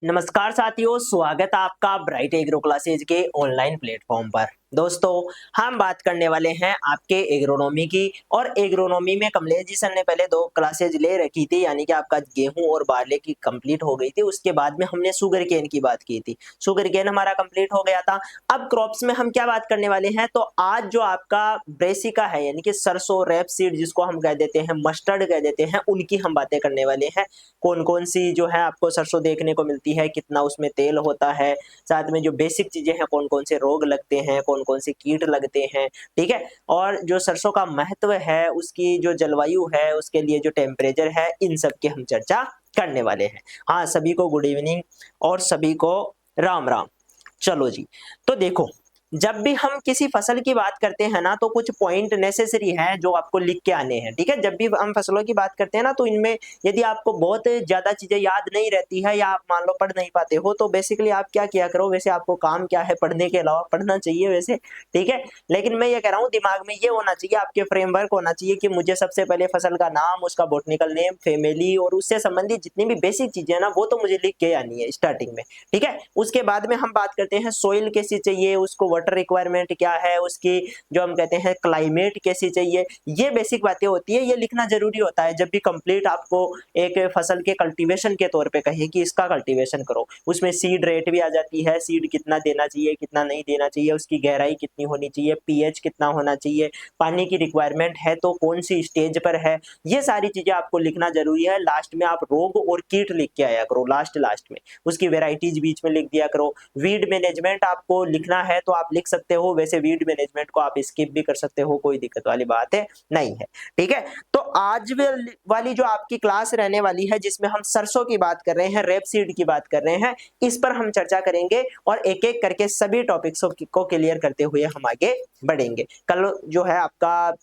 नमस्कार साथियों, स्वागत है आपका ब्राइट एग्रो क्लासेज के ऑनलाइन प्लेटफॉर्म पर। दोस्तों, हम बात करने वाले हैं आपके एग्रोनॉमी की। और एग्रोनॉमी में कमलेश जी सर ने पहले 2 क्लासेज ले रखी थी, यानी कि आपका गेहूं और बारले की कंप्लीट हो गई थी। उसके बाद में हमने शुगर केन की बात की थी। शुगर केन हमारा कंप्लीट हो गया था। अब क्रॉप्स में हम क्या बात करने वाले हैं, तो आज जो आपका ब्रेसिका है, यानी कि सरसों, रेपसीड जिसको हम कह देते हैं, मस्टर्ड कह देते हैं, उनकी हम बातें करने वाले हैं। कौन-कौन सी जो है आपको सरसों देखने को मिलती है, कितना उसमें तेल होता है, साथ में जो बेसिक चीज़ें हैं, कौन-कौन से रोग लगते हैं, कौन-कौन से कीट लगते हैं, ठीक है? और जो सरसों का महत्व है, उसकी जो जलवायु है, उसके लिए जो टेम्परेचर है, इन सब की हम चर्चा करने वाले हैं। हाँ, सभी को गुड इवनिंग और सभी को राम-राम। चलो जी, तो देखो, जब भी हम किसी फसल की बात करते हैं ना, तो कुछ पॉइंट नेसेसरी हैं जो आपको लिख के आने हैं, ठीक है? जब भी हम फसलों की बात करते हैं ना, तो इनमें यदि आपको बहुत ज़्यादा चीज़ें याद नहीं रहती है या आप मान लो पढ़ नहीं पाते हो, तो बेसिकली आप क्या किया करो, वैसे आपको काम क्या है पढ़ने के अलावा, पढ़ना चाहिए वैसे, ठीक है? लेकिन मैं ये कह रहा हूँ, दिमाग में ये होना चाहिए, आपके फ्रेमवर्क होना चाहिए कि मुझे सबसे पहले फसल का नाम, उसका बॉटनिकल नेम, फैमिली और उससे संबंधित जितनी भी बेसिक चीज़ें हैं ना, वो तो मुझे लिख के आनी है स्टार्टिंग में, ठीक है? उसके बाद में हम बात करते हैं सोइल कैसी चाहिए, उसको वाटर रिक्वायरमेंट क्या है, उसकी जो हम कहते हैं क्लाइमेट कैसी चाहिए, ये बेसिक बातें होती है, ये लिखना ज़रूरी होता है। जब भी कंप्लीट आपको एक फसल के कल्टीवेशन के तौर पे कहे कि इसका कल्टीवेशन करो, उसमें सीड रेट भी आ जाती है, सीड कितना देना चाहिए, कितना नहीं देना चाहिए, उसकी गहराई कितनी होनी चाहिए, पीएच कितना होना चाहिए, पानी की रिक्वायरमेंट है तो कौन-सी स्टेज पर है, ये सारी चीज़ें आपको लिखना ज़रूरी है। लास्ट में आप रोग और कीट लिख के आया करो लास्ट में, उसकी वैराइटीज़ बीच में लिख दिया करो। वीड मैनेजमेंट आपको लिखना है तो आप लिख सकते हो, वैसे वीड मैनेजमेंट को आप स्किप भी कर सकते हो, कोई दिक्कत वाली बात है नहीं है, ठीक है? तो आज वाली जो आपकी क्लास रहने वाली है, जिसमें हम सरसों की बात कर रहे हैं, रेपसीड की बात कर रहे हैं, इस पर हम चर्चा करेंगे और एक-एक करके सभी टॉपिक्सों को क्लियर करते हुए हम आगे बढ़ेंगे। कल जो है आपका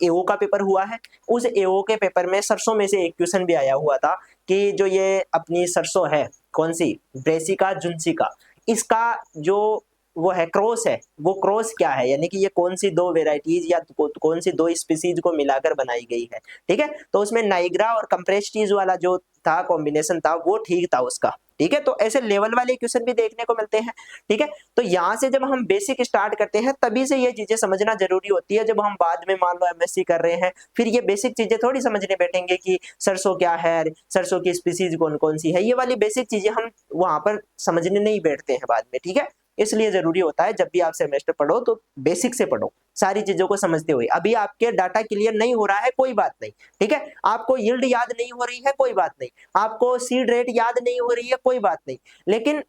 एओ का पेपर हुआ है, उस एओ के पेपर में सरसों में से एक क्वेश्चन भी आया हुआ था कि जो ये अपनी सरसों है, कौन-सी? ब्रेसिका जुन्सिका, इसका जो वो है क्रॉस है, वो क्रॉस क्या है? यानी कि ये कौन-सी 2 वैराइटीज़ या कौन-सी 2 स्पीशीज़ को मिलाकर बनाई गई है, ठीक है? तो उसमें नाइग्रा और कंप्रेस्टीज वाला जो था कॉम्बिनेशन था, वो ठीक था उसका, ठीक है? तो ऐसे लेवल वाले क्वेश्चन भी देखने को मिलते हैं, ठीक है? तो यहाँ से जब हम बेसिक स्टार्ट करते हैं, तभी से ये चीज़ें समझना ज़रूरी होती है। जब हम बाद में मान लो एमएससी कर रहे हैं, फिर ये बेसिक चीज़ें थोड़ी समझने बैठेंगे कि सरसों क्या है, सरसों की स्पीशीज़ कौन-कौन सी है, ये वाली बेसिक चीज़ें हम वहाँ पर समझने नहीं बैठते हैं बाद में, ठीक है? इसलिए ज़रूरी होता है जब भी आप सेमेस्टर पढ़ो तो बेसिक से पढ़ो, सारी चीज़ों को समझते हुए। अभी आपके डाटा क्लियर नहीं हो रहा है, कोई बात नहीं, ठीक है? आपको यील्ड याद नहीं हो रही है, कोई बात नहीं। आपको सीड रेट याद नहीं हो रही है, कोई बात नहीं। लेकिन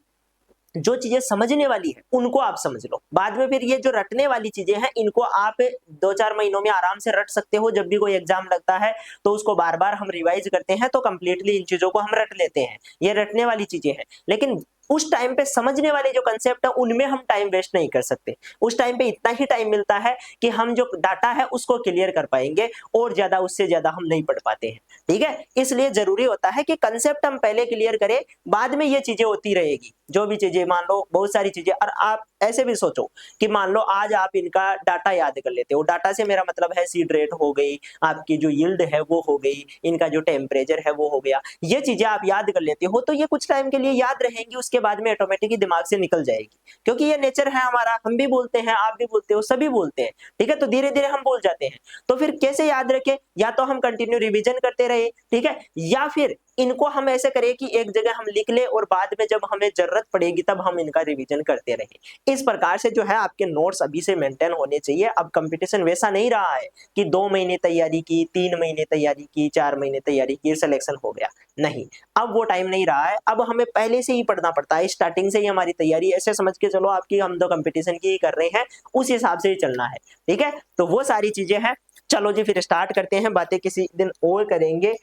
जो चीज़ें समझने वाली है, उनको आप समझ लो। बाद में फिर ये जो रटने वाली चीज़ें हैं, इनको आप 2-4 महीनों में आराम से रट सकते हो। जब भी कोई एग्ज़ाम लगता है, तो उसको बार-बार हम रिवाइज़ करते हैं, तो कंप्लीटली इन चीज़ों को हम रट लेते हैं। ये रटने वाली चीज़ें हैं। लेकिन उस टाइम पे समझने वाले जो कांसेप्ट है, उनमें हम टाइम वेस्ट नहीं कर सकते। उस टाइम पे इतना ही टाइम मिलता है कि हम जो डाटा है, उसको क्लियर कर पाएँगे और ज़्यादा उससे ज़्यादा हम नहीं पढ़ पाते हैं। ठीक है? इसलिए ज़रूरी होता है कि कांसेप्ट हम पहले क्लियर करें, बाद में ये चीज़ें होती रहेगी। जो भी चीज़ें मान लो बहुत सारी चीज़ें, और आप ऐसे भी सोचो कि मान लो आज आप इनका डाटा याद कर लेते हो। डाटा से मेरा मतलब है सीड रेट हो गई, आपकी जो यील्ड है वो हो गई, इनका जो टेम्परेचर है वो हो गया। ये चीज़ें आप याद कर लेते हो तो ये कुछ टाइम के लिए याद रहेंगी, उसके बाद में ऑटोमेटिकली दिमाग से निकल जाएगी। क्योंकि ये नेचर है हमारा, हम भी बोलते हैं, आप भी बोलते हो, सभी बोलते हैं। ठीक है? तो धीरे-धीरे हम भूल जाते हैं। तो फिर कैसे याद रखें? या तो हम कंटिन्यू रिवीजन करते रहे, ठीक है? या फिर इनको हम ऐसे करें कि एक जगह हम लिख लें और बाद में जब हमें ज़रूरत पड़ेगी तब हम इनका रिवीजन करते रहें। इस प्रकार से जो है आपके नोट्स अभी से मेंटेन होने चाहिए। अब कंपटीशन वैसा नहीं रहा है कि 2 महीने तैयारी की, 3 महीने तैयारी की, 4 महीने तैयारी की, सिलेक्शन हो गया। नहीं, अब वो टाइम नहीं रहा है। अब हमें पहले से ही पढ़ना पड़ता है, स्टार्टिंग से ही हमारी तैयारी ऐसे समझ के चलो आपकी हम तो कंपटीशन की ही कर रहे हैं, उस हिसाब से ही चलना है। ठीक है? तो वो सारी चीज़ें हैं। चलो जी फिर स्टार्ट करते हैं, बातें किसी दिन और करेंगे।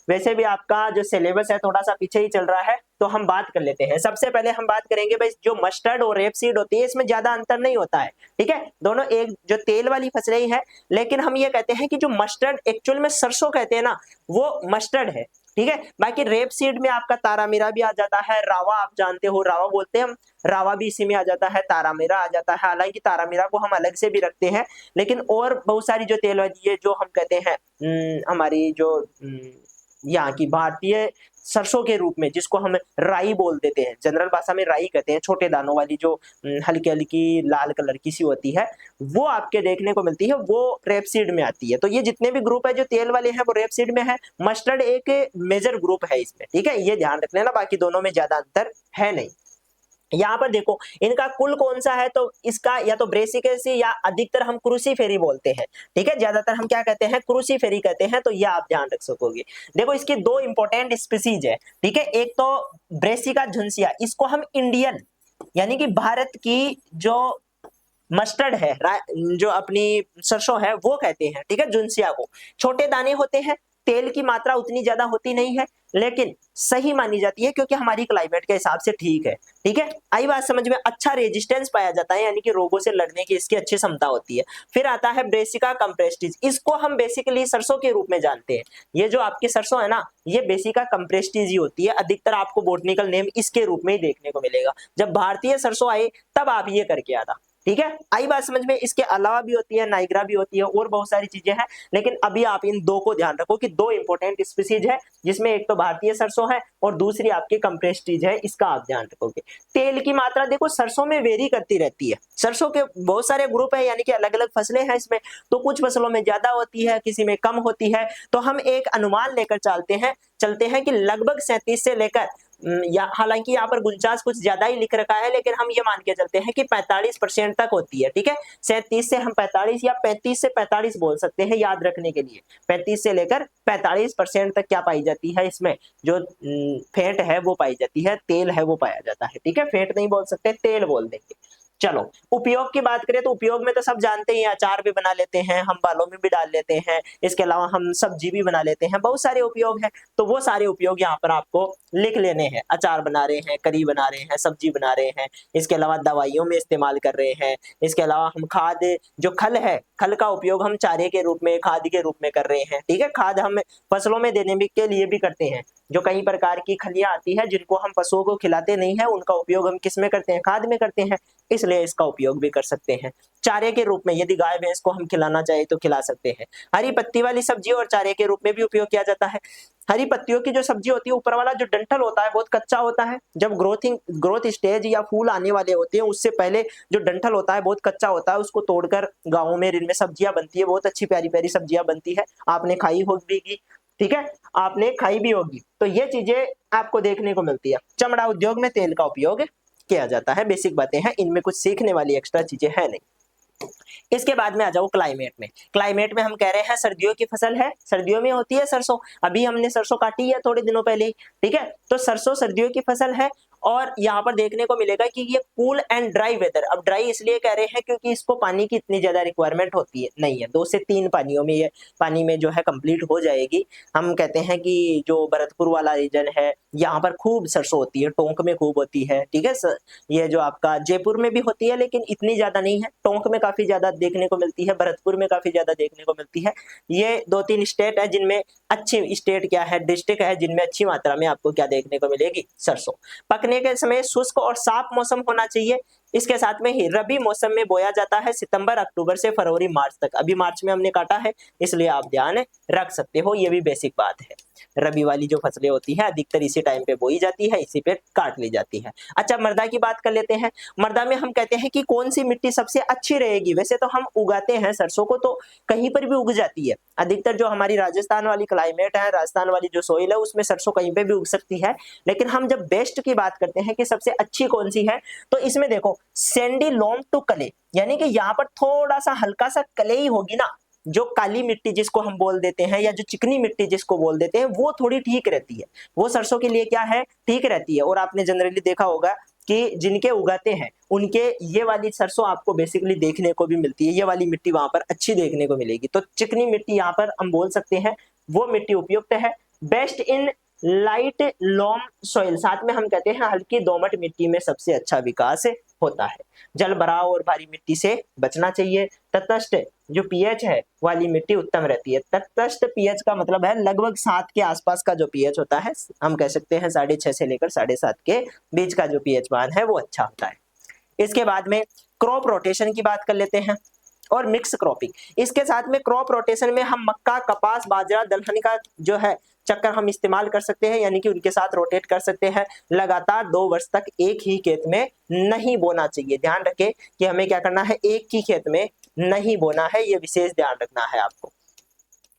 वैसे भी आपका जो सिलेबस है थोड़ा-सा पीछे ही चल रहा है, तो हम बात कर लेते हैं। सबसे पहले हम बात करेंगे भाई, जो मस्टर्ड और रेपसीड होती है, इसमें ज़्यादा अंतर नहीं होता है, ठीक है? दोनों एक जो तेल वाली फसलें ही हैं, लेकिन हम ये कहते हैं कि जो मस्टर्ड एक्चुअल में सरसों कहते हैं ना, वो मस्टर्ड है, ठीक है? बाकी रेपसीड में आपका तारामीरा भी आ जाता है, रावा आप जानते हो, रावा बोलते हैं हम, रावा भी इसी में आ जाता है, तारामीरा आ जाता है। हालाँकि तारामीरा को हम अलग से भी रखते हैं, लेकिन और बहुत सारी जो तेल वाली ये जो हम कहते हैं हमारी जो यहाँ की भारतीय सरसों के रूप में, जिसको हम राई बोल देते हैं, जनरल भाषा में राई कहते हैं, छोटे दानों वाली जो हल्की हल्की लाल कलर की सी होती है, वो आपके देखने को मिलती है, वो रेपसीड में आती है। तो ये जितने भी ग्रुप है जो तेल वाले हैं वो रेपसीड में है। मस्टर्ड एक मेजर ग्रुप है इसमें, ठीक है, ये ध्यान रख लेना, बाकी दोनों में ज्यादा अंतर है नहीं। यहाँ पर देखो इनका कुल कौन सा है, तो इसका या तो ब्रेसिकेसी या अधिकतर हम क्रूसीफेरी बोलते हैं, ठीक है, ज्यादातर हम क्या कहते हैं, क्रूसीफेरी कहते हैं, तो ये आप ध्यान रख सकोगे। देखो इसकी दो इंपॉर्टेंट स्पीसीज है, ठीक है, एक तो ब्रेसिका झुनसिया, इसको हम इंडियन यानी कि भारत की जो मस्टर्ड है, जो अपनी सरसों है वो कहते हैं, ठीक है, जुनसिया को। छोटे दाने होते हैं, तेल की मात्रा उतनी ज्यादा होती नहीं है, लेकिन सही मानी जाती है क्योंकि हमारी क्लाइमेट के हिसाब से ठीक है, ठीक है, आई बात समझ में। अच्छा रेजिस्टेंस पाया जाता है, यानी कि रोगों से लड़ने की इसकी अच्छी क्षमता होती है। फिर आता है ब्रेसिका कंप्रेस्टिज, इसको हम बेसिकली सरसों के रूप में जानते हैं। ये जो आपकी सरसों है ना, ये बेसिका कंप्रेस्टिज ही होती है, अधिकतर आपको बोटनिकल नेम इसके रूप में ही देखने को मिलेगा। जब भारतीय सरसों आई तब आप ये करके आना, ठीक है, आई बात समझ में। इसके अलावा भी होती है, नाइग्रा भी होती है, और बहुत सारी चीजें हैं, लेकिन अभी आप इन दो को ध्यान रखो कि दो इंपॉर्टेंट स्पीसीज है, जिसमें एक तो भारतीय सरसों है और दूसरी आपकी कंप्रेस्टीज है, इसका आप ध्यान रखोगे। तेल की मात्रा देखो सरसों में वेरी करती रहती है, सरसों के बहुत सारे ग्रुप है, यानी कि अलग अलग फसलें हैं इसमें, तो कुछ फसलों में ज्यादा होती है, किसी में कम होती है, तो हम एक अनुमान लेकर चलते हैं कि लगभग 37 से लेकर या हालांकि यहाँ पर 49 कुछ ज्यादा ही लिख रखा है, लेकिन हम ये मान के चलते हैं कि 45% तक होती है, ठीक है, 37 से हम 45 या 35 से 45 बोल सकते हैं याद रखने के लिए। 35 से लेकर 45% तक क्या पाई जाती है, इसमें जो फैट है वो पाई जाती है, तेल है वो पाया जाता है, ठीक है, फैट नहीं बोल सकते, तेल बोल देंगे। चलो उपयोग की बात करें तो उपयोग में तो सब जानते हैं, अचार भी बना लेते हैं, हम बालों में भी डाल लेते हैं, इसके अलावा हम सब्जी भी बना लेते हैं, बहुत सारे उपयोग हैं, तो वो सारे उपयोग यहाँ पर आपको लिख लेने हैं। अचार बना रहे हैं, करी बना रहे हैं, सब्जी बना रहे हैं, इसके अलावा दवाइयों में इस्तेमाल कर रहे हैं, इसके अलावा हम खाद, जो खल है, खल का उपयोग हम चारे के रूप में, खाद के रूप में कर रहे हैं, ठीक है, खाद हम फसलों में देने के लिए भी करते हैं। जो कई प्रकार की खलियां आती है जिनको हम पशुओं को खिलाते नहीं है, उनका उपयोग हम किस में करते हैं, खाद में करते हैं, इसलिए इसका उपयोग भी कर सकते हैं। चारे के रूप में यदि गाय भैंस को हम खिलाना चाहे तो खिला सकते हैं। हरी पत्ती वाली सब्जी और चारे के रूप में भी उपयोग किया जाता है। हरी पत्तियों की जो सब्जी होती है, ऊपर वाला जो डंठल होता है बहुत कच्चा होता है, जब ग्रोथ स्टेज या फूल आने वाले होते हैं उससे पहले जो डंठल होता है बहुत कच्चा होता है, उसको तोड़कर गाँवों में इनमें सब्जियां बनती है, बहुत अच्छी प्यारी प्यारी सब्जियां बनती है, आपने खाई होगी, ठीक है, आपने खाई भी होगी, तो ये चीजें आपको देखने को मिलती है। चमड़ा उद्योग में तेल का उपयोग किया जाता है, बेसिक बातें हैं, इनमें कुछ सीखने वाली एक्स्ट्रा चीजें है नहीं। इसके बाद में आ जाओ क्लाइमेट में। क्लाइमेट में हम कह रहे हैं सर्दियों की फसल है, सर्दियों में होती है सरसों, अभी हमने सरसों काटी है थोड़े दिनों पहले ही, ठीक है, तो सरसों सर्दियों की फसल है, और यहाँ पर देखने को मिलेगा कि ये कूल एंड ड्राई वेदर। अब ड्राई इसलिए कह रहे हैं क्योंकि इसको पानी की इतनी ज्यादा रिक्वायरमेंट होती है नहीं है, 2 से 3 पानियों में ये पानी में जो है कंप्लीट हो जाएगी। हम कहते हैं कि जो भरतपुर वाला रीजन है यहाँ पर खूब सरसों होती है, टोंक में खूब होती है, ठीक है, ये जो आपका जयपुर में भी होती है लेकिन इतनी ज्यादा नहीं है, टोंक में काफी ज्यादा देखने को मिलती है, भरतपुर में काफी ज्यादा देखने को मिलती है। ये 2-3 स्टेट है जिनमें अच्छी, स्टेट क्या है, डिस्ट्रिक्ट है जिनमें अच्छी मात्रा में आपको क्या देखने को मिलेगी, सरसों। पकने के समय शुष्क और साफ मौसम होना चाहिए। इसके साथ में ही रबी मौसम में बोया जाता है सितंबर अक्टूबर से फरवरी मार्च तक। अभी मार्च में हमने काटा है इसलिए आप ध्यान रख सकते हो, ये भी बेसिक बात है। रबी वाली जो फसलें होती हैं अधिकतर इसी टाइम पे बोई जाती है, इसी पे काट ली जाती है। अच्छा मृदा की बात कर लेते हैं। मृदा में हम कहते हैं कि कौन सी मिट्टी सबसे अच्छी रहेगी। वैसे तो हम उगाते हैं सरसों को तो कहीं पर भी उग जाती है, अधिकतर जो हमारी राजस्थान वाली क्लाइमेट है, राजस्थान वाली जो सोइल है उसमें सरसों कहीं पे भी उग सकती है। लेकिन हम जब बेस्ट की बात करते हैं कि सबसे अच्छी कौन सी है, तो इसमें देखो सैंडी लोम टू क्ले, यानी कि यहाँ पर थोड़ा सा हल्का सा क्ले ही होगी ना, जो काली मिट्टी जिसको हम बोल देते हैं या जो चिकनी मिट्टी जिसको बोल देते हैं, वो थोड़ी ठीक रहती है, वो सरसों के लिए क्या है, ठीक रहती है। और आपने जनरली देखा होगा कि जिनके उगाते हैं उनके ये वाली सरसों आपको बेसिकली देखने को भी मिलती है, ये वाली मिट्टी वहां पर अच्छी देखने को मिलेगी। तो चिकनी मिट्टी यहाँ पर हम बोल सकते हैं वो मिट्टी उपयुक्त है। Best in light Lomb soil, साथ में हम कहते हैं हल्की दोमट मिट्टी में सबसे अच्छा विकास होता है। जल भराव और भारी मिट्टी से बचना चाहिए। तटस्थ जो पीएच है वाली मिट्टी उत्तम रहती है। तटस्थ पीएच का मतलब है लगभग 7 के आसपास का जो पीएच होता है, हम कह सकते हैं 6.5 से लेकर 7.5 के बीच का जो पीएच मान है वो अच्छा होता है। इसके बाद में क्रॉप रोटेशन की बात कर लेते हैं। और मिक्स क्रॉपिंग। इसके साथ में क्रॉप रोटेशन में हम मक्का, कपास, बाजरा, दलहन का जो है चक्कर हम इस्तेमाल कर सकते हैं, यानी कि उनके साथ रोटेट कर सकते हैं। लगातार 2 वर्ष तक एक ही खेत में नहीं बोना चाहिए। ध्यान रखें कि हमें क्या करना है, एक ही खेत में नहीं बोना है, ये विशेष ध्यान रखना है आपको।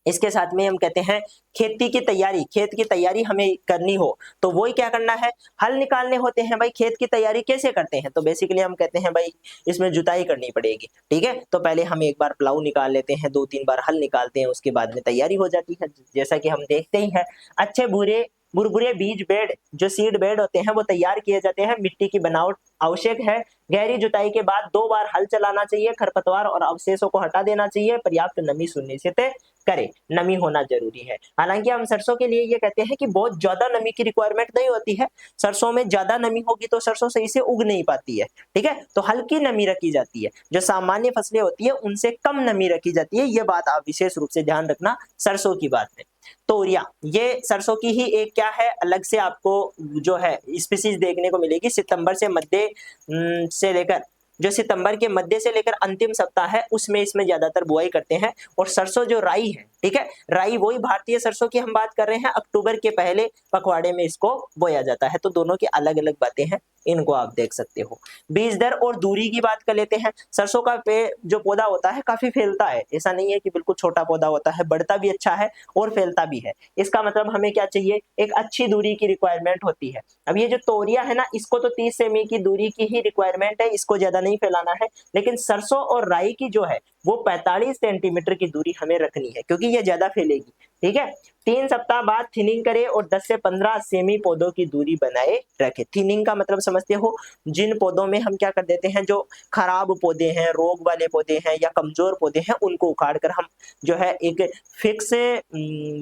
इसके साथ में हम कहते हैं खेती की तैयारी, खेत की तैयारी हमें करनी हो तो वही क्या करना है, हल निकालने होते हैं। भाई खेत की तैयारी कैसे करते हैं, तो बेसिकली हम कहते हैं भाई इसमें जुताई करनी पड़ेगी, ठीक है। तो पहले हम एक बार प्लाऊ निकाल लेते हैं, 2-3 बार हल निकालते हैं, उसके बाद में तैयारी हो जाती है। जैसा कि हम देखते ही हैं, अच्छे बुरबुरे बीज बेड जो सीड बेड होते हैं वो तैयार किए जाते हैं। मिट्टी की बनावट आवश्यक है। गहरी जुताई के बाद 2 बार हल चलाना चाहिए। खरपतवार और अवशेषों को हटा देना चाहिए। पर्याप्त नमी सुनिश्चित करें, नमी होना जरूरी है। हालांकि हम सरसों के लिए ये कहते हैं कि बहुत ज्यादा नमी की रिक्वायरमेंट नहीं होती है। सरसों में ज्यादा नमी होगी तो सरसों सही से उग नहीं पाती है, ठीक है। तो हल्की नमी रखी जाती है। जो सामान्य फसलें होती है उनसे कम नमी रखी जाती है। ये बात आप विशेष रूप से ध्यान रखना सरसों की बात में। तोरिया, ये सरसों की ही एक क्या है, अलग से आपको जो है स्पीसीज देखने को मिलेगी। सितंबर से मध्य से लेकर जो सितंबर के मध्य से लेकर अंतिम सप्ताह है उसमें इसमें ज्यादातर बुआई करते हैं। और सरसों जो राई है, ठीक है, राई वही भारतीय सरसों की हम बात कर रहे हैं, अक्टूबर के पहले पखवाड़े में इसको बोया जाता है। तो दोनों की अलग अलग बातें हैं, इनको आप देख सकते हो। बीज दर और दूरी की बात कर लेते हैं। सरसों का जो पौधा होता है काफी फैलता है, ऐसा नहीं है कि बिल्कुल छोटा पौधा होता है, बढ़ता भी अच्छा है और फैलता भी है। इसका मतलब हमें क्या चाहिए, एक अच्छी दूरी की रिक्वायरमेंट होती है। अब ये जो तोरिया है ना, इसको तो 30 सेमी की दूरी की ही रिक्वायरमेंट है, इसको ज्यादा नहीं फैलाना है। लेकिन सरसों और राई की जो है वो 45 सेंटीमीटर की दूरी हमें रखनी है, क्योंकि ये ज्यादा फैलेगी, ठीक है। 3 सप्ताह बाद थिनिंग करें और 10 से 15 सेमी पौधों की दूरी बनाए रखें। थिनिंग का मतलब समझते हो, जिन पौधों में हम क्या कर देते हैं, जो खराब पौधे हैं, रोग वाले पौधे हैं या कमजोर पौधे हैं, उनको उखाड़ कर हम जो है एक फिक्स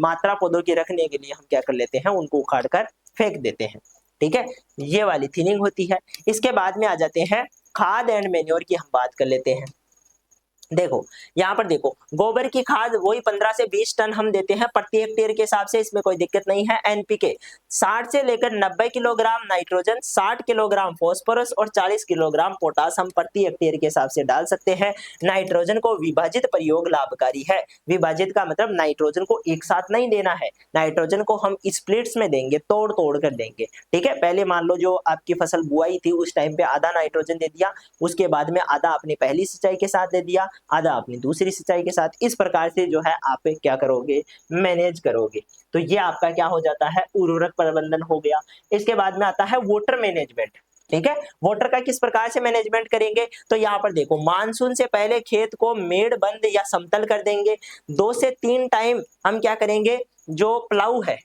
मात्रा पौधों की रखने के लिए हम क्या कर लेते हैं, उनको उखाड़ कर फेंक देते हैं, ठीक है। ये वाली थिनिंग होती है। इसके बाद में आ जाते हैं खाद एंड मेन्योर की हम बात कर लेते हैं। देखो यहाँ पर देखो, गोबर की खाद वही 15 से 20 टन हम देते हैं प्रति हेक्टेयर के हिसाब से, इसमें कोई दिक्कत नहीं है। एनपीके 60 से लेकर 90 किलोग्राम नाइट्रोजन, 60 किलोग्राम फास्फोरस और 40 किलोग्राम पोटास हम प्रति हेक्टेयर के हिसाब से डाल सकते हैं। नाइट्रोजन को विभाजित प्रयोग लाभकारी है। विभाजित का मतलब नाइट्रोजन को एक साथ नहीं देना है, नाइट्रोजन को हम स्प्लिट्स में देंगे, तोड़ तोड़ कर देंगे, ठीक है। पहले मान लो जो आपकी फसल बुआई थी उस टाइम पे आधा नाइट्रोजन दे दिया, उसके बाद में आधा अपनी पहली सिंचाई के साथ दे दिया, आधा अपनी दूसरी सिंचाई के साथ। इस प्रकार से जो है आप क्या करोगे, मैनेज करोगे। तो ये आपका क्या हो जाता है, उर्वरक प्रबंधन हो गया। इसके बाद में आता है वाटर मैनेजमेंट, ठीक है। वाटर का किस प्रकार से मैनेजमेंट करेंगे, तो यहाँ पर देखो, मानसून से पहले खेत को मेड़बंद या समतल कर देंगे। 2 से 3 टाइम हम क्या करेंगे, जो प्लाऊ है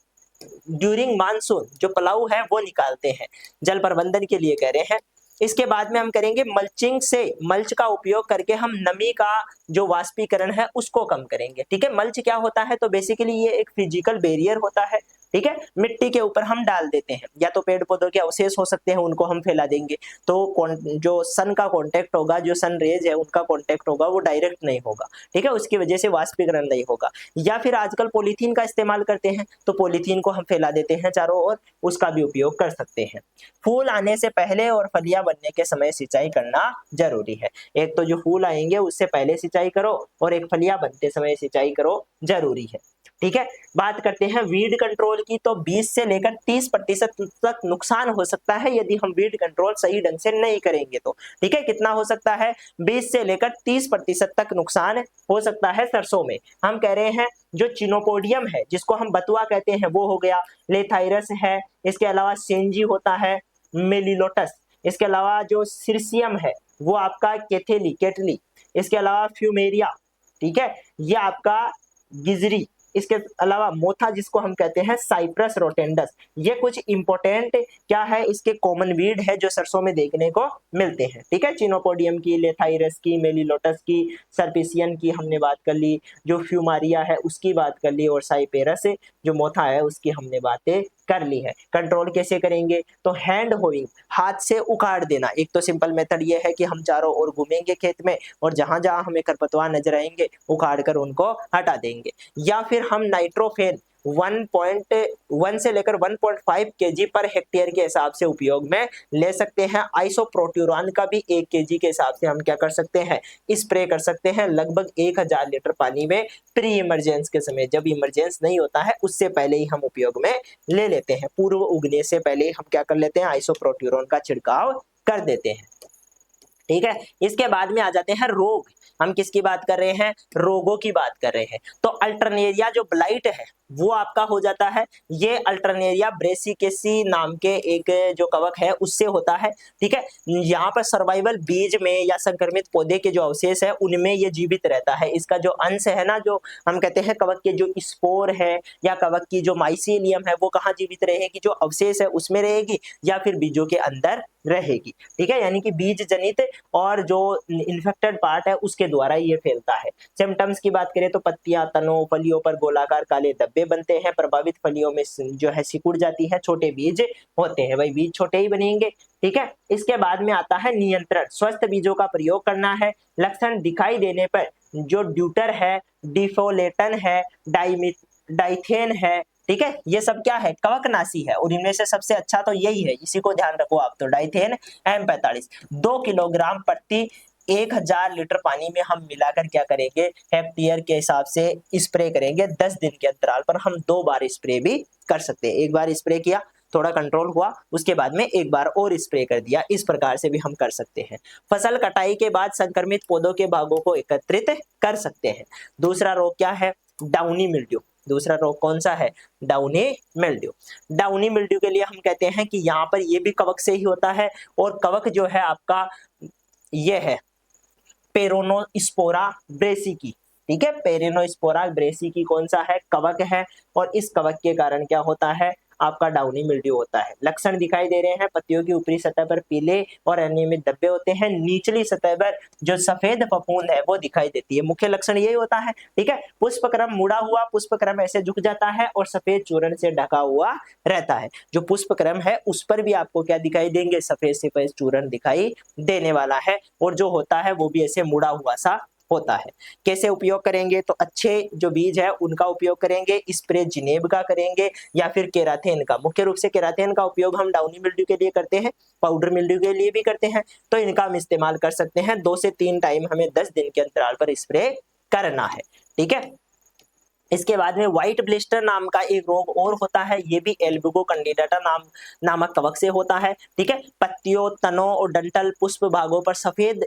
ड्यूरिंग मानसून, जो प्लाऊ है वो निकालते हैं, जल प्रबंधन के लिए कह रहे हैं। इसके बाद में हम करेंगे मल्चिंग से, मल्च का उपयोग करके हम नमी का जो वाष्पीकरण है उसको कम करेंगे, ठीक है। मल्च क्या होता है, तो बेसिकली ये एक फिजिकल बैरियर होता है, ठीक है। मिट्टी के ऊपर हम डाल देते हैं, या तो पेड़ पौधों के अवशेष हो सकते हैं, उनको हम फैला देंगे, तो जो सन का कांटेक्ट होगा, जो सन रेज है उनका कांटेक्ट होगा, वो डायरेक्ट नहीं होगा, ठीक है, उसकी वजह से वाष्पीकरण नहीं होगा। या फिर आजकल पॉलीथीन का इस्तेमाल करते हैं, तो पॉलीथीन को हम फैला देते हैं चारों ओर, उसका भी उपयोग कर सकते हैं। फूल आने से पहले और फलियां बनने के समय सिंचाई करना जरूरी है। एक तो जो फूल आएंगे उससे पहले सिंचाई करो, और एक फलियां बनते समय सिंचाई करो, जरूरी है, ठीक है। बात करते हैं वीड कंट्रोल की, तो 20 से लेकर 30% तक नुकसान हो सकता है यदि हम वीड कंट्रोल सही ढंग से नहीं करेंगे तो, ठीक है। कितना हो सकता है, 20 से लेकर 30% तक नुकसान हो सकता है सरसों में। हम कह रहे हैं जो चिनोपोडियम है, जिसको हम बथुआ कहते हैं, वो हो गया, लेथाइरस है, इसके अलावा सेंजी होता है, मेलिलोटस, इसके अलावा जो सिरसियम है वो आपका केटली, इसके अलावा फ्यूमेरिया, ठीक है, ये आपका गिजरी, इसके अलावा मोथा जिसको हम कहते हैं साइप्रस रोटेंडस। ये कुछ इंपॉर्टेंट क्या है, इसके कॉमन वीड है जो सरसों में देखने को मिलते हैं, ठीक है। चिनोपोडियम की, लेथाइरस की, मेलिलोटस की, सर्पिसियन की हमने बात कर ली, जो फ्यूमारिया है उसकी बात कर ली, और साइपेरस जो मोथा है उसकी हमने बातें कर ली है। कंट्रोल कैसे करेंगे, तो हैंड होइंग, हाथ से उखाड़ देना। एक तो सिंपल मेथड ये है कि हम चारों ओर घूमेंगे खेत में, और जहां जहां हमें खरपतवार नजर आएंगे उखाड़ कर उनको हटा देंगे। या फिर हम नाइट्रोफेन 1.1 से लेकर 1.5 केजी पर हेक्टेयर के हिसाब से उपयोग में ले सकते हैं। आइसोप्रोट्यूरॉन का भी 1 केजी के हिसाब से हम क्या कर सकते हैं, स्प्रे कर सकते हैं लगभग 1000 लीटर पानी में प्री इमरजेंस के समय, जब इमरजेंस नहीं होता है उससे पहले ही हम उपयोग में ले लेते हैं। पूर्व उगने से पहले हम क्या कर लेते हैं, आइसोप्रोट्यूरॉन का छिड़काव कर देते हैं। ठीक है, इसके बाद में आ जाते हैं रोग। हम किसकी बात कर रहे हैं, रोगों की बात कर रहे हैं। तो अल्टरनेरिया जो ब्लाइट है वो आपका हो जाता है, ये अल्टरनेरिया ब्रेसिकेसी नाम के एक जो कवक है उससे होता है। ठीक है, यहाँ पर सर्वाइवल बीज में या संक्रमित पौधे के जो अवशेष है उनमें ये जीवित रहता है। इसका जो अंश है ना, जो हम कहते हैं कवक के जो स्पोर है या कवक की जो माइसीलियम है वो कहाँ जीवित रहेगी, जो अवशेष है उसमें रहेगी या फिर बीजों के अंदर रहेगी। ठीक है, यानी कि बीज जनित और जो इन्फेक्टेड पार्ट है उसके द्वारा ये फैलता है। सिम्टम्स की बात करें तो पत्तियां, तनों, फलियों पर गोलाकार काले धब्बे बनते हैं। प्रभावित फलियों में जो है सिकुड़ जाती है, छोटे बीज होते हैं, भाई बीज छोटे ही बनेंगे। ठीक है, इसके बाद में आता है नियंत्रण। स्वस्थ बीजों का प्रयोग करना है। लक्षण दिखाई देने पर जो ड्यूटर है, डिफोलेटन है, डाइथेन है, ठीक है, ये सब क्या है, कवकनाशी है। और इनमें से सबसे अच्छा तो यही है, इसी को ध्यान रखो आप, तो डाइथेन M45 2 किलोग्राम प्रति 1000 लीटर पानी में हम मिलाकर क्या करेंगे, हेक्टेयर के हिसाब से स्प्रे करेंगे। 10 दिन के अंतराल पर हम 2 बार स्प्रे भी कर सकते हैं। एक बार स्प्रे किया, थोड़ा कंट्रोल हुआ, उसके बाद में एक बार और स्प्रे कर दिया, इस प्रकार से भी हम कर सकते हैं। फसल कटाई के बाद संक्रमित पौधों के भागों को एकत्रित कर सकते हैं। दूसरा रोग क्या है, डाउनी मिल्ड्यू। दूसरा रोग कौन सा है, डाउनी मिल्ड्यू। डाउनी मिल्ड्यू के लिए हम कहते हैं कि यहाँ पर ये भी कवक से ही होता है, और कवक जो है आपका ये है पेरोनोस्पोरा ब्रेसिकी। ठीक है, पेरोनोस्पोरा ब्रेसिकी कौन सा है, कवक है, और इस कवक के कारण क्या होता है, आपका डाउनी मिल्ड्यू होता है। लक्षण दिखाई दे रहे हैं, पत्तियों की ऊपरी सतह पर पीले और अनियमित धब्बे होते हैं। निचली सतह पर जो सफेद फफूंद है वो दिखाई देती है। मुख्य लक्षण यही होता है। ठीक है, पुष्पक्रम मुड़ा हुआ, पुष्पक्रम ऐसे झुक जाता है और सफेद चूर्ण से ढका हुआ रहता है। जो पुष्पक्रम है उस पर भी आपको क्या दिखाई देंगे, सफेद सफेद चूर्ण दिखाई देने वाला है, और जो होता है वो भी ऐसे मुड़ा हुआ सा होता है। कैसे उपयोग करेंगे, तो अच्छे जो बीज है उनका उपयोग करेंगे, स्प्रे जिनेब का करेंगे या फिर केराथेन का। मुख्य रूप से केराथेन का उपयोग हम डाउनी मिल्ड्यू के लिए करते हैं, पाउडर मिल्ड्यू के लिए भी करते हैं, तो इनका हम इस्तेमाल कर सकते हैं। 2 से 3 टाइम हमें 10 दिन के अंतराल पर स्प्रे करना है। ठीक है, इसके बाद में व्हाइट ब्लिस्टर नाम का एक रोग और होता है, ये भी एल्बुगो कैंडिडाटा नामक कवक से होता है। ठीक है, पत्तियों, तनों और डंठल पुष्प भागों पर सफेद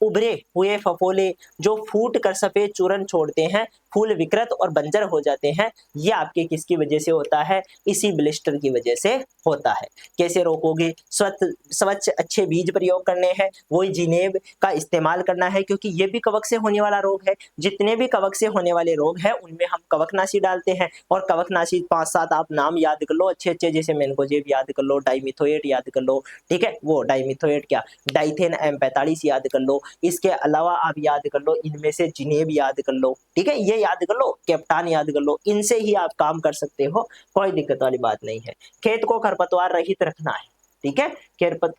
उभरे हुए फफोले जो फूट कर सफेद चूर्ण छोड़ते हैं, फूल विकृत और बंजर हो जाते हैं। ये आपके किसकी वजह से होता है, इसी ब्लिस्टर की वजह से होता है। कैसे रोकोगे, स्वच्छ अच्छे बीज प्रयोग करने हैं, वही जिनेब का इस्तेमाल करना है, क्योंकि ये भी कवक से होने वाला रोग है। जितने भी कवक से होने वाले रोग हैं उनमें हम कवकनाशी डालते हैं, और कवकनाशी 5-7 आप नाम याद कर लो अच्छे अच्छे, जैसे मैनकोजेब याद कर लो, डाइमिथोएट याद कर लो। ठीक है, वो डाइमिथोएट क्या, डाइथेन M45 याद कर लो। इसके अलावा आप याद कर लो, इनमें से जिनेब याद कर लो। ठीक है, ये याद कर लो, कैप्टान याद कर लो, इनसे ही आप काम कर सकते हो, कोई दिक्कत वाली बात नहीं है। खेत को खरपतवार रहित रखना है। ठीक है,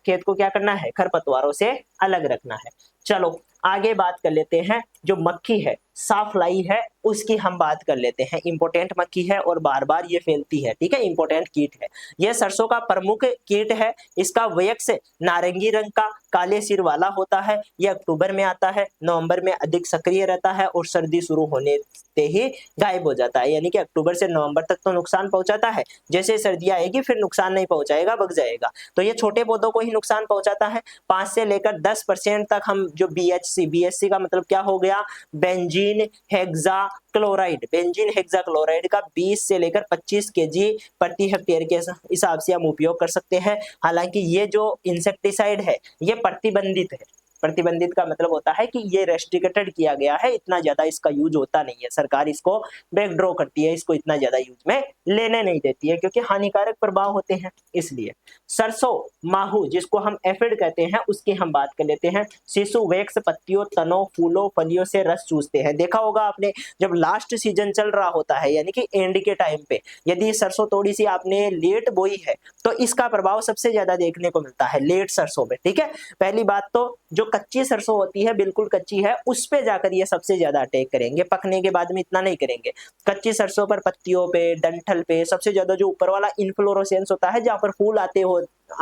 खेत को क्या करना है, खरपतवारों से अलग रखना है। चलो आगे बात कर लेते हैं, जो मक्खी है, साफ्लाई है, उसकी हम बात कर लेते हैं। इंपोर्टेंट मक्खी है और बार बार ये फैलती है। ठीक है, इंपोर्टेंट कीट है, यह सरसों का प्रमुख कीट है। इसका वयस्क नारंगी रंग का काले सिर वाला होता है। यह अक्टूबर में आता है, नवंबर में अधिक सक्रिय रहता है और सर्दी शुरू होने से ही गायब हो जाता है। यानी कि अक्टूबर से नवंबर तक तो नुकसान पहुंचाता है, जैसे सर्दी आएगी फिर नुकसान नहीं पहुंचाएगा, भग जाएगा। तो ये छोटे पौधों को ही नुकसान पहुंचाता है। 5 से लेकर 10% तक हम जो BHC का मतलब क्या हो गया, बेंजीन हेक्साक्लोराइड, बेंजीन हेक्साक्लोराइड का 20 से लेकर 25 केजी प्रति हेक्टेयर के हिसाब से हम उपयोग कर सकते हैं। हालांकि ये जो इंसेक्टिसाइड है ये प्रतिबंधित है। प्रतिबंधित का मतलब होता है कि ये रेस्ट्रिक्टेड किया गया है, इतना ज्यादा इसका यूज होता नहीं है। सरकार इसको बैकड्रॉ करती है, इसको इतना ज्यादा यूज में लेने नहीं देती है, क्योंकि हानिकारक प्रभाव होते हैं इसलिए। सरसों, माहू जिसको हम एफिड कहते हैं उसकी हम बात कर लेते हैं। शिशु वैक्स पत्तियों, तनों, फूलों, फलियों से रस चूसते हैं। देखा होगा आपने जब लास्ट सीजन चल रहा होता है यानी कि एंड के टाइम पे यदि सरसों थोड़ी सी आपने लेट बोई है तो इसका प्रभाव सबसे ज्यादा देखने को मिलता है लेट सरसों में। ठीक है, पहली बात तो जो कच्ची सरसों होती है बिल्कुल कच्ची है उस पे जाकर ये सबसे ज्यादा अटैक करेंगे, पकने के बाद में इतना नहीं करेंगे। कच्ची सरसों पर पत्तियों पे, डंठल पे सबसे ज्यादा जो ऊपर वाला इन्फ्लोरोसेंस होता है जहां पर फूल आ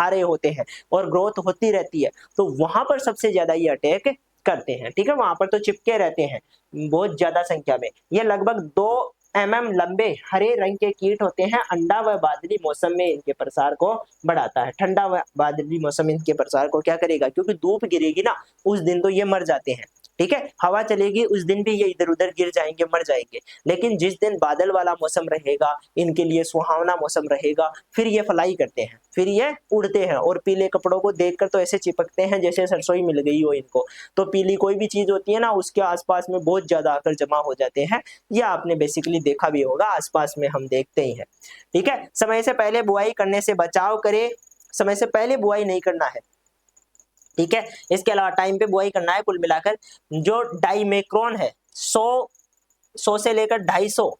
रहे होते हैं और ग्रोथ होती रहती है तो वहां पर सबसे ज्यादा ये अटैक करते हैं। ठीक है, वहां पर तो चिपके रहते हैं बहुत ज्यादा संख्या में। ये लगभग 2 mm लंबे हरे रंग के कीट होते हैं। अंडा व बादली मौसम में इनके प्रसार को बढ़ाता है। ठंडा व बादली मौसम में इनके प्रसार को क्या करेगा, क्योंकि धूप गिरेगी ना उस दिन तो ये मर जाते हैं। ठीक है, हवा चलेगी उस दिन भी ये इधर उधर गिर जाएंगे, मर जाएंगे। लेकिन जिस दिन बादल वाला मौसम रहेगा, इनके लिए सुहावना मौसम रहेगा, फिर ये फ्लाई करते हैं, फिर ये उड़ते हैं और पीले कपड़ों को देखकर तो ऐसे चिपकते हैं जैसे सरसों ही मिल गई हो इनको। तो पीली कोई भी चीज होती है ना उसके आसपास में बहुत ज्यादा आकर जमा हो जाते हैं। ये आपने बेसिकली देखा भी होगा, आसपास में हम देखते ही हैं। ठीक है, समय से पहले बुआई करने से बचाव करे, समय से पहले बुआई नहीं करना है। ठीक है, इसके अलावा टाइम पे बुआई करना है। कुल मिलाकर जो डाइमेक्रोन है 100 से लेकर 250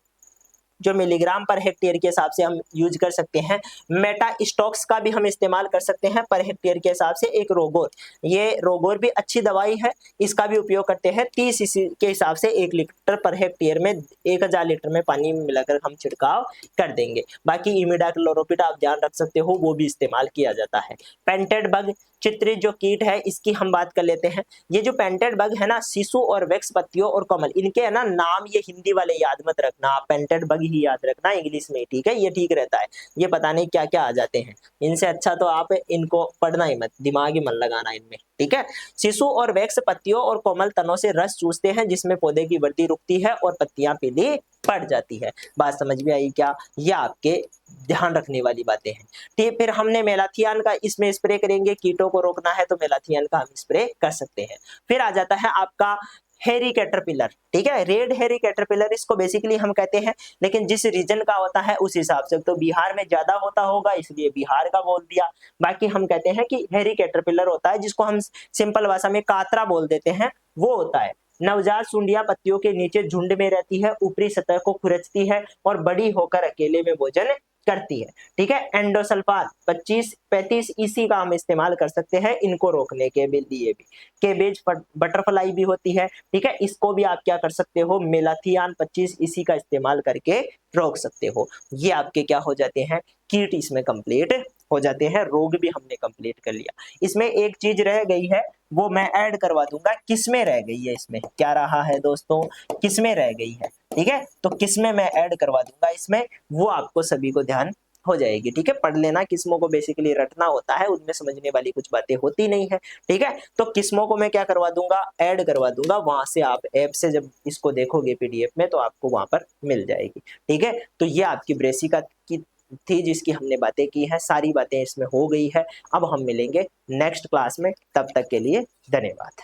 जो मिलीग्राम पर हेक्टेयर के हिसाब से हम यूज कर सकते हैं। मेटा स्टॉक्स का भी हम इस्तेमाल कर सकते हैं पर हेक्टेयर के हिसाब से। एक रोगोर, ये रोगोर भी अच्छी दवाई है, इसका भी उपयोग करते हैं। 30 cc के हिसाब से 1 लीटर पर हेक्टेयर में 1000 लीटर में पानी में मिलाकर हम छिड़काव कर देंगे। बाकी इमिडाक्लोरोपिड आप ध्यान रख सकते हो, वो भी इस्तेमाल किया जाता है। पेंटेड बग, चित्रित जो कीट है इसकी हम बात कर लेते हैं। ये जो पेंटेड बग है ना, शिशु और वैक्स पत्तियों और कमल, इनके है ना नाम ये हिंदी वाले याद मत रखना, पेंटेड बग ही याद रखना इंग्लिश में। ठीक है, ये ठीक रहता है, ये पता नहीं क्या क्या आ जाते हैं, इनसे अच्छा तो आप इनको पढ़ना ही मत, दिमाग ही मन लगाना इनमें। ठीक है, शिशु और वैक्स पत्तियों और कोमल तनों से रस चूसते हैं जिसमें पौधे की वृद्धि रुकती है और पत्तियां पीली पड़ जाती है। बात समझ में आई क्या? ये आपके ध्यान रखने वाली बातें हैं। ठीक, फिर हमने मेलाथियान का इसमें स्प्रे करेंगे, कीटों को रोकना है तो मेलाथियान का हम स्प्रे कर सकते हैं। फिर आ जाता है आपका हेरी कैटरपिलर। ठीक है, रेड हेरी कैटरपिलर इसको बेसिकली हम कहते हैं, लेकिन जिस रीजन का होता है उस हिसाब से, तो बिहार में ज्यादा होता होगा इसलिए बिहार का बोल दिया। बाकी हम कहते हैं कि हेरी कैटरपिलर होता है जिसको हम सिंपल भाषा में कातरा बोल देते हैं, वो होता है। नवजात सुंडियां पत्तियों के नीचे झुंड में रहती है, ऊपरी सतह को खुरचती है और बड़ी होकर अकेले में भोजन करती है। ठीक है, एंडोसल्फान 25-35 EC का हम इस्तेमाल कर सकते हैं इनको रोकने के लिए भी। केबेज बटरफ्लाई भी होती है। ठीक है, इसको भी आप क्या कर सकते हो, मेलाथियान 25 EC का इस्तेमाल करके रोक सकते हो। ये आपके क्या हो जाते हैं, कीट इसमें कंप्लीट हो जाते हैं। रोग भी हमने कंप्लीट कर लिया। इसमें एक चीज रह गई है, वो मैं ऐड करवा दूंगा। किसमें रह गई है, इसमें क्या रहा है दोस्तों, किसमें रह गई है। ठीक है, तो किस्में मैं ऐड करवा दूंगा इसमें, वो आपको सभी को ध्यान हो जाएगी। ठीक है, पढ़ लेना, किस्मों को बेसिकली रटना होता है, उनमें समझने वाली कुछ बातें होती नहीं है। ठीक है, तो किस्मों को मैं क्या करवा दूंगा, ऐड करवा दूंगा। वहां से आप ऐप से जब इसको देखोगे PDF में तो आपको वहां पर मिल जाएगी। ठीक है, तो ये आपकी ब्रेसिका की थी जिसकी हमने बातें की है, सारी बातें इसमें हो गई है। अब हम मिलेंगे नेक्स्ट क्लास में, तब तक के लिए धन्यवाद।